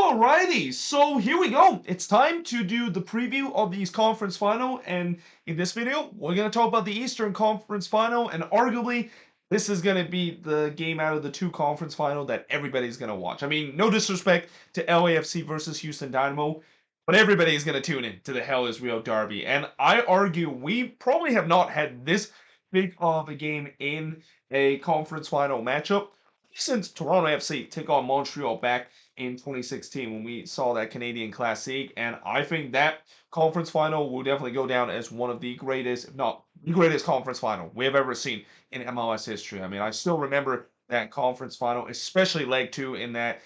Alrighty, so here we go. It's time to do the preview of these conference final, and in this video, we're gonna talk about the Eastern Conference Final, and arguably, this is gonna be the game out of the two conference final that everybody's gonna watch. I mean, no disrespect to LAFC versus Houston Dynamo, but everybody's gonna tune in to the Hell is Real Derby, and I argue we probably have not had this big of a game in a conference final matchup since Toronto FC took on Montreal back in 2016 when we saw that Canadian Classique. And I think that conference final will definitely go down as one of the greatest, if not the greatest conference final we have ever seen in MLS history. I mean, I still remember that conference final, especially leg two in that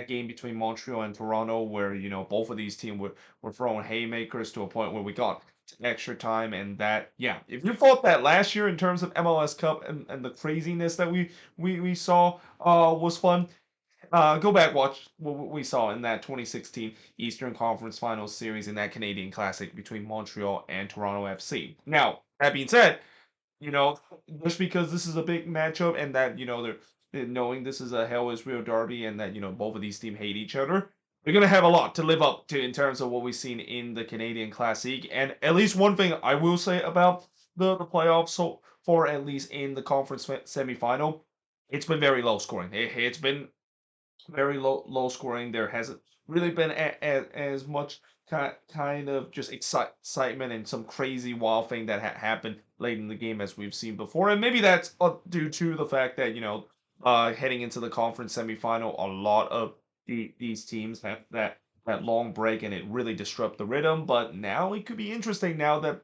game between Montreal and Toronto, where both of these teams were throwing haymakers to a point where we got to extra time, and that if you thought that last year in terms of MLS Cup and the craziness that we saw was fun, go back, watch what we saw in that 2016 Eastern Conference Finals series in that Canadian Classic between Montreal and Toronto FC. Now, that being said, you know, just because this is a big matchup and that, they're knowing this is a Hell is Real derby and that, both of these teams hate each other, they're going to have a lot to live up to in terms of what we've seen in the Canadian Classic. And at least one thing I will say about the playoffs so far, at least in the conference semifinal, it's been very low scoring. It's been very low scoring. There hasn't really been as much kind of just excitement and some crazy wild thing that happened late in the game as we've seen before. And maybe that's due to the fact that heading into the conference semifinal, a lot of these teams have that long break and it really disrupt the rhythm. But now it could be interesting now that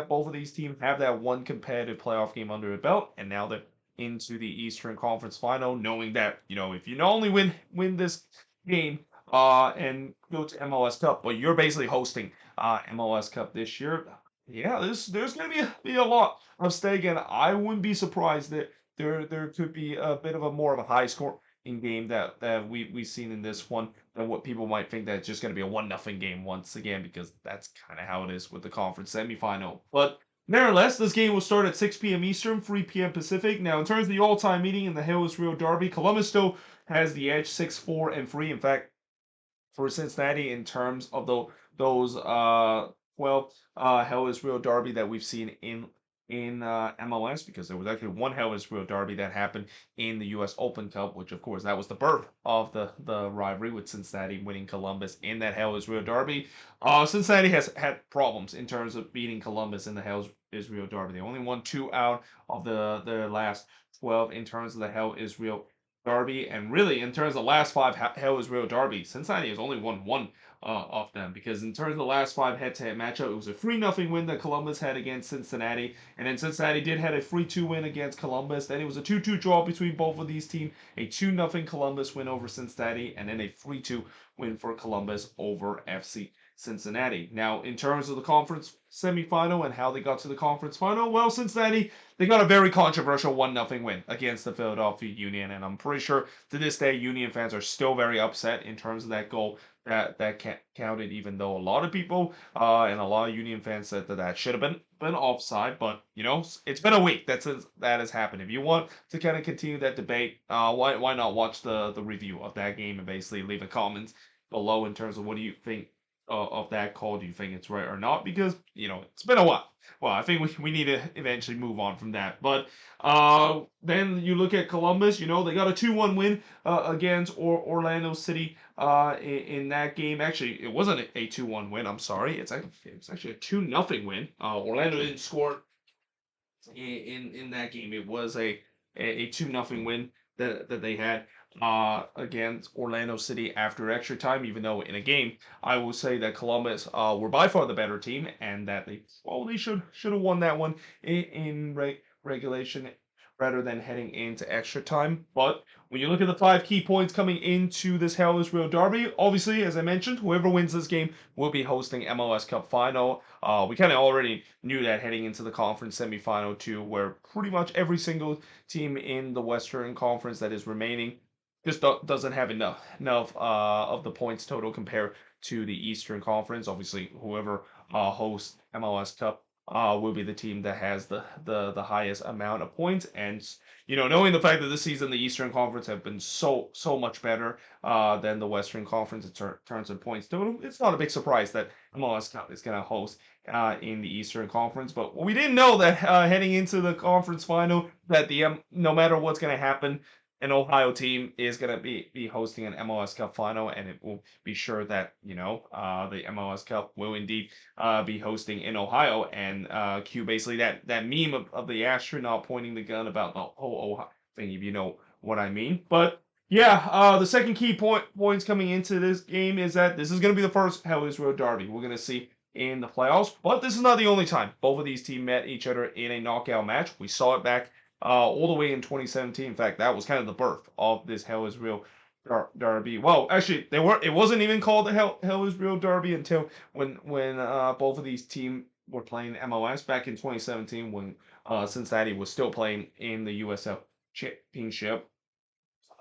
both of these teams have that one competitive playoff game under their belt, and now they're into the Eastern Conference Final, knowing that if you not only win this game and go to MLS Cup, but you're basically hosting MLS Cup this year. Yeah, there's gonna be a lot of stake, and I wouldn't be surprised that there could be a bit of a more of a high score in game that we've seen in this one than what people might think that it's just going to be a 1-0 game once again, because that's kind of how it is with the conference semifinal. But nevertheless, this game will start at 6 p.m. Eastern, 3 p.m. Pacific. Now, in terms of the all-time meeting in the Hell is Real Derby, Columbus still has the edge, 6-4-3. In fact, for Cincinnati, in terms of those 12 Hell is Real Derby that we've seen in MLS, because there was actually one Hell is Real Derby that happened in the U.S. Open Cup, which of course that was the birth of the rivalry with Cincinnati winning Columbus in that Hell is Real Derby. Cincinnati has had problems in terms of beating Columbus in the Hell is Real Derby. They only won 2 out of the last 12 in terms of the Hell is Real Derby, and really in terms of the last 5 Hell is Real Derby, Cincinnati has only won one of them, because in terms of the last 5 head-to-head matchup, it was a 3-0 win that Columbus had against Cincinnati, and then Cincinnati did had a 3-2 win against Columbus. Then it was a 2-2 draw between both of these teams, a 2-0 Columbus win over Cincinnati, and then a 3-2 win for Columbus over FC Cincinnati. Now, in terms of the conference semifinal and how they got to the conference final, well, Cincinnati, they got a very controversial 1-0 win against the Philadelphia Union, and I'm pretty sure to this day Union fans are still very upset in terms of that goal that counted, even though a lot of people and a lot of Union fans said that should have been offside. But it's been a week that since that has happened. If you want to kind of continue that debate, why not watch the review of that game and basically leave a comment below in terms of what do you think of that call? Do you think it's right or not? Because it's been a while. Well, I think we need to eventually move on from that. But then you look at Columbus. They got a 2-1 win against Orlando City in that game. Actually, it wasn't a 2-1 win. I'm sorry. It's actually a 2-0 win. Orlando didn't score in that game. It was a 2-0 win that they had against Orlando City after extra time, even though in a game, I will say that Columbus were by far the better team and that they probably should have won that one in regulation rather than heading into extra time. But when you look at the 5 key points coming into this Hell is Real Derby, obviously, as I mentioned, whoever wins this game will be hosting MLS Cup final. We kind of already knew that heading into the conference semifinal too, where pretty much every single team in the Western Conference that is remaining just doesn't have enough of the points total compared to the Eastern Conference. Obviously, whoever hosts MLS Cup will be the team that has the highest amount of points. And knowing the fact that this season the Eastern Conference have been so much better than the Western Conference in terms of points total, it's not a big surprise that MLS Cup is going to host in the Eastern Conference. But we didn't know that heading into the conference final that no matter what's going to happen, an Ohio team is going to be hosting an MLS Cup final, and it will be sure that the MLS Cup will indeed be hosting in Ohio, and cue basically that meme of the astronaut pointing the gun about the whole Ohio thing, if you know what I mean. But yeah, the second key points coming into this game is that this is going to be the first Hell is Road derby we're going to see in the playoffs. But this is not the only time both of these teams met each other in a knockout match. We saw it back all the way in 2017. In fact, that was kind of the birth of this Hell is Real derby. Well, actually, they were. It wasn't even called the Hell is Real derby until when both of these teams were playing MLS back in 2017 when Cincinnati was still playing in the USL Championship.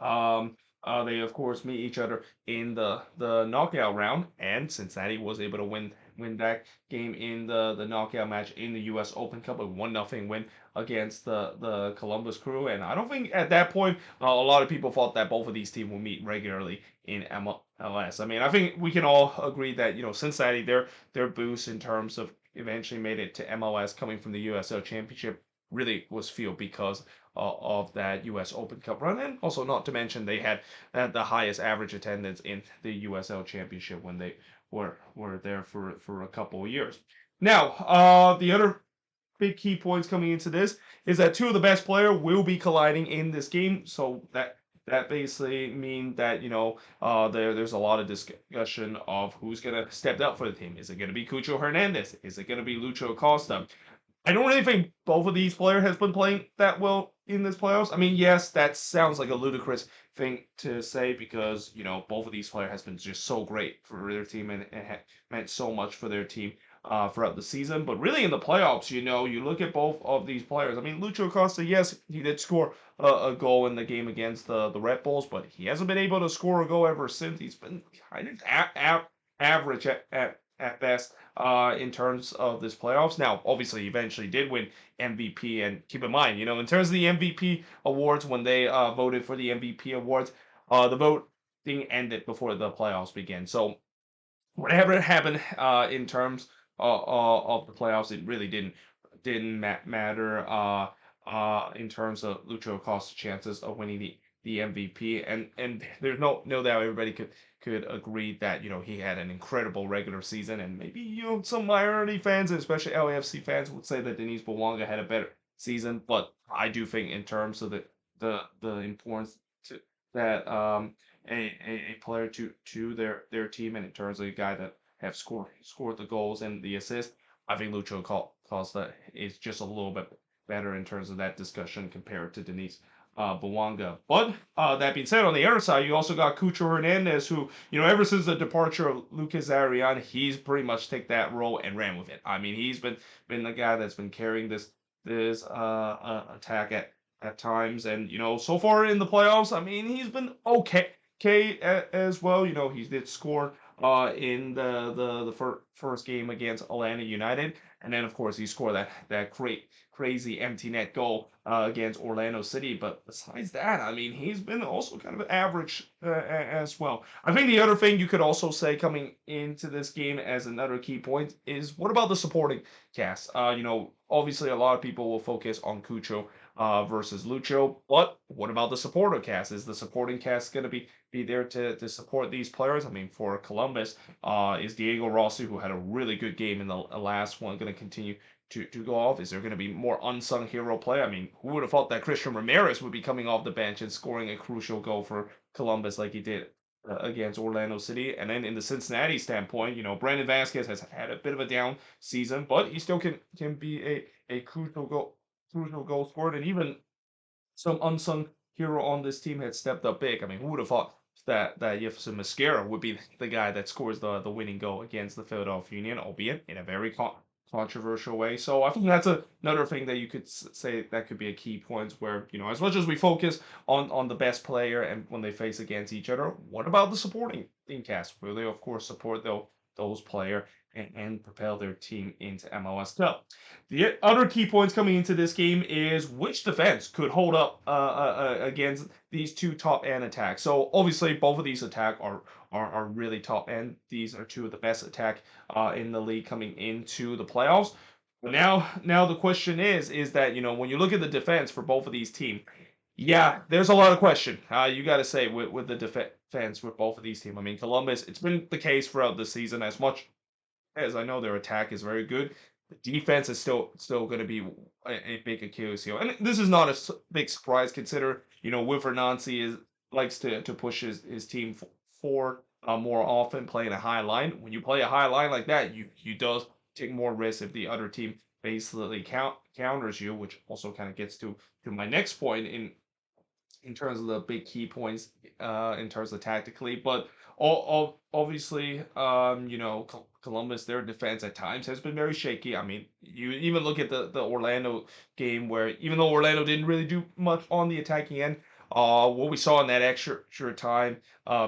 They of course meet each other in the knockout round, and Cincinnati was able to win that game in the knockout match in the U.S. Open Cup, a 1-0 win against the Columbus Crew. And I don't think at that point a lot of people thought that both of these teams will meet regularly in MLS. I mean, I think we can all agree that Cincinnati their boost in terms of eventually made it to MLS coming from the USL Championship really was fueled because of that U.S. Open Cup run, and also not to mention they had the highest average attendance in the USL Championship when they were there for a couple of years. Now, the other big key points coming into this is that two of the best players will be colliding in this game, so that basically means that there's a lot of discussion of who's gonna step up for the team. Is it gonna be Cucho Hernandez? Is it gonna be Lucho Acosta? I don't really think both of these players has been playing that well in this playoffs. I mean, yes, that sounds like a ludicrous thing to say because both of these players has been just so great for their team and meant so much for their team throughout the season. But really in the playoffs, you look at both of these players. I mean, Lucho Acosta, yes, he did score a goal in the game against the Red Bulls, but he hasn't been able to score a goal ever since. He's been kind of average at best in terms of this playoffs. Now, obviously, he eventually did win MVP, and keep in mind, in terms of the MVP awards, when they voted for the MVP awards, the voting ended before the playoffs began. So, whatever happened in terms of the playoffs, it really didn't matter in terms of Lucho Acosta's chances of winning the MVP. And there's no doubt everybody could agree that he had an incredible regular season, and maybe some minority fans and especially LAFC fans would say that Denise Bouanga had a better season, but I do think in terms of the importance to that a player to their team, and in terms of a guy that have scored the goals and the assists, I think Lucho Costa is just a little bit better in terms of that discussion compared to Denise Bouanga. But that being said, on the other side, you also got Cucho Hernandez, who, ever since the departure of Lucas Arian, he's pretty much take that role and ran with it. I mean, he's been the guy that's been carrying this attack at times, and so far in the playoffs, I mean, he's been okay as well. He did score in the first game against Atlanta United, and then of course he scored that great crazy empty net goal against Orlando City. But besides that, I mean, he's been also kind of average as well. I think the other thing you could also say coming into this game as another key point is what about the supporting cast? Obviously a lot of people will focus on Cucho versus Lucho, but what about the supporter cast? Is the supporting cast going to be there to support these players? I mean, for Columbus, is Diego Rossi, who had a really good game in the last one, going to continue to go off? Is there going to be more unsung hero play? I mean, who would have thought that Christian Ramirez would be coming off the bench and scoring a crucial goal for Columbus like he did against Orlando City? And then in the Cincinnati standpoint, Brandon Vasquez has had a bit of a down season, but he still can be a crucial goal scorer, and even some unsung hero on this team had stepped up big. I mean, who would have thought that Jefferson Mascara would be the guy that scores the winning goal against the Philadelphia Union, albeit in a very controversial way. So I think that's another thing that you could say that could be a key point where, as much as we focus on the best player and when they face against each other, what about the supporting team cast? Will they, of course, support those players and propel their team into MLS Cup. The other key points coming into this game is which defense could hold up against these two top end attacks. So obviously both of these attack are really top end. These are two of the best attack in the league coming into the playoffs. But now the question is that when you look at the defense for both of these teams, yeah, there's a lot of question. You got to say with the defense with both of these teams. I mean, Columbus. It's been the case throughout the season as much as I know their attack is very good. The defense is still going to be a big Achilles heel, and this is not a big surprise. Consider Wilfred Nancy likes to push his team forward more often, playing a high line. When you play a high line like that, you does take more risks if the other team basically counters you, which also kind of gets to my next point in terms of the big key points in terms of tactically. But obviously, Columbus, their defense at times has been very shaky. I mean, you even look at the Orlando game where even though Orlando didn't really do much on the attacking end, what we saw in that extra time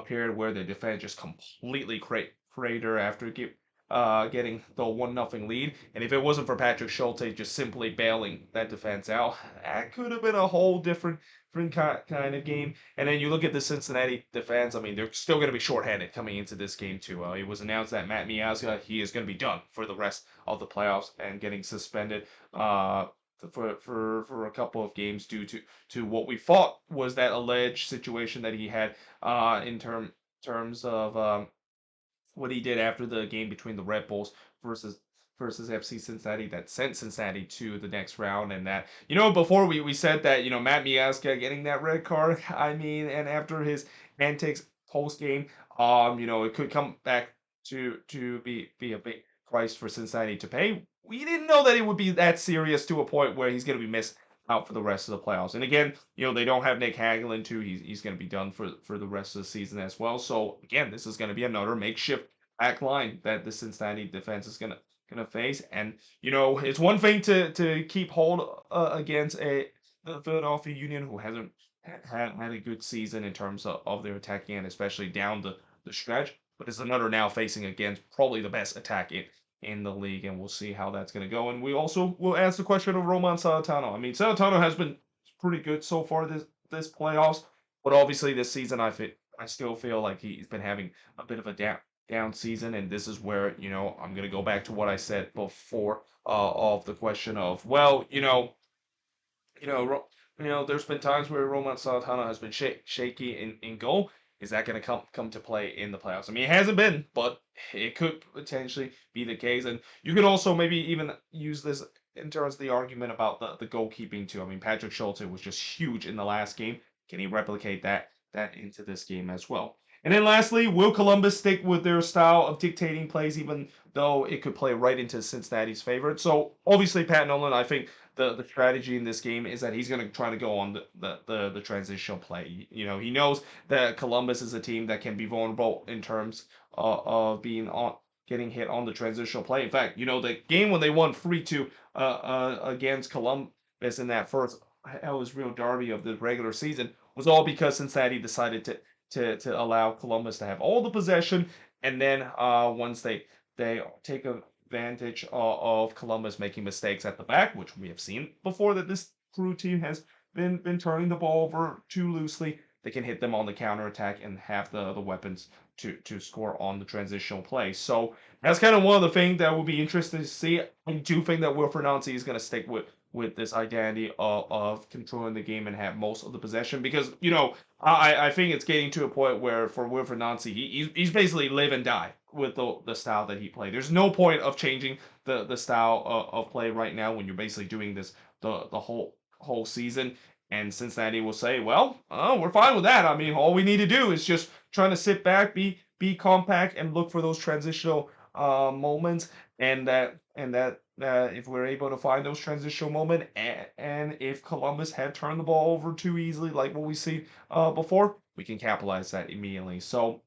period where the defense just completely crater after getting the 1-0 lead. And if it wasn't for Patrick Schulte just simply bailing that defense out, that could have been a whole different kind of game. And then you look at the Cincinnati defense. I mean, they're still going to be shorthanded coming into this game too. It was announced that Matt Miazga, he is going to be done for the rest of the playoffs and getting suspended for a couple of games due to what we thought was that alleged situation that he had in terms of what he did after the game between the Red Bulls versus FC Cincinnati that sent Cincinnati to the next round. And that before we said that Matt Miazga getting that red card, I mean, and after his antics post game, it could come back to be a big price for Cincinnati to pay. We didn't know that it would be that serious to a point where he's going to be missed out for the rest of the playoffs. And again, they don't have Nick Hagelin too. He's going to be done for the rest of the season as well. So again, this is going to be another makeshift back line that the Cincinnati defense is gonna face. And it's one thing to keep hold against the Philadelphia Union, who hasn't had a good season in terms of their attacking end, especially down the stretch. But it's another now facing against probably the best attack in the league, and we'll see how that's going to go. And we also will ask the question of Roman Salatano. I mean, Salatano has been pretty good so far this playoffs, but obviously this season I still feel like he's been having a bit of a down season, and this is where I'm going to go back to what I said before of the question of there's been times where Roman Salatano has been shaky in goal. Is that going to come to play in the playoffs? I mean, it hasn't been, but it could potentially be the case. And you could also maybe even use this in terms of the argument about the goalkeeping too. I mean, Patrick Schulte was just huge in the last game. Can he replicate that into this game as well? And then lastly, will Columbus stick with their style of dictating plays, even though it could play right into Cincinnati's favor? So obviously, Pat Nolan, I think the strategy in this game is that he's going to try to go on the transitional play. He knows that Columbus is a team that can be vulnerable in terms of being on getting hit on the transitional play. In fact, the game when they won 3-2 against Columbus in that first Hell's Real Derby of the regular season was all because Cincinnati decided to allow Columbus to have all the possession, and then once they take advantage of Columbus making mistakes at the back, which we have seen before that this Crew team has been turning the ball over too loosely, they can hit them on the counter attack and have the weapons to score on the transitional play. So that's kind of one of the things that will be interesting to see. I do think that Wilfred Nancy is going to stick with this identity of controlling the game and have most of the possession because I think it's getting to a point where for Wilfred Nancy he's basically live and die with the style that he played. There's no point of changing the style of play right now when you're basically doing this the whole season. And Cincinnati will say, well, we're fine with that. I mean, all we need to do is just trying to sit back, be compact, and look for those transitional moments, and that if we're able to find those transitional moments, and if Columbus had turned the ball over too easily, like what we see before, we can capitalize that immediately. So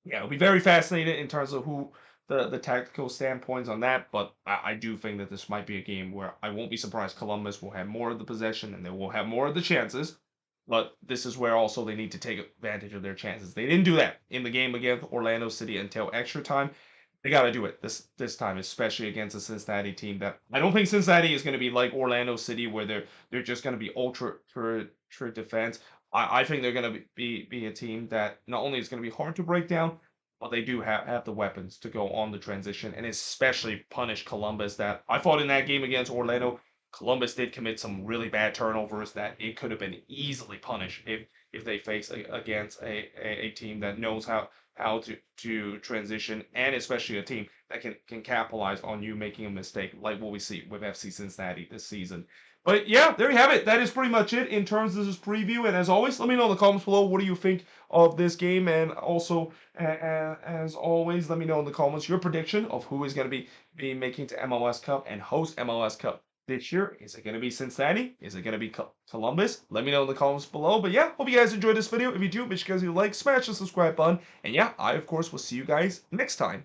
yeah, it'll be very fascinating in terms of who the tactical standpoints on that, but I do think that this might be a game where I won't be surprised Columbus will have more of the possession and they will have more of the chances. But this is where also they need to take advantage of their chances. They didn't do that in the game against Orlando City until extra time. They got to do it this time, especially against a Cincinnati team that I don't think Cincinnati is going to be like Orlando City, where they're just going to be ultra defense. I think they're going to be a team that not only is going to be hard to break down, but they do have the weapons to go on the transition and especially punish Columbus. That I thought in that game against Orlando, Columbus did commit some really bad turnovers that it could have been easily punished if they face against a team that knows how to transition, and especially a team that can capitalize on you making a mistake, like what we see with FC Cincinnati this season. But yeah, there you have it. That is pretty much it in terms of this preview. And as always, let me know in the comments below what do you think of this game, and also as always, let me know in the comments your prediction of who is going to be making to MLS Cup and host MLS Cup this year. Is it going to be Cincinnati? Is it going to be Columbus? Let me know in the comments below. But yeah, hope you guys enjoyed this video. If you do, make sure you guys like, smash the subscribe button. And yeah, I, of course, will see you guys next time.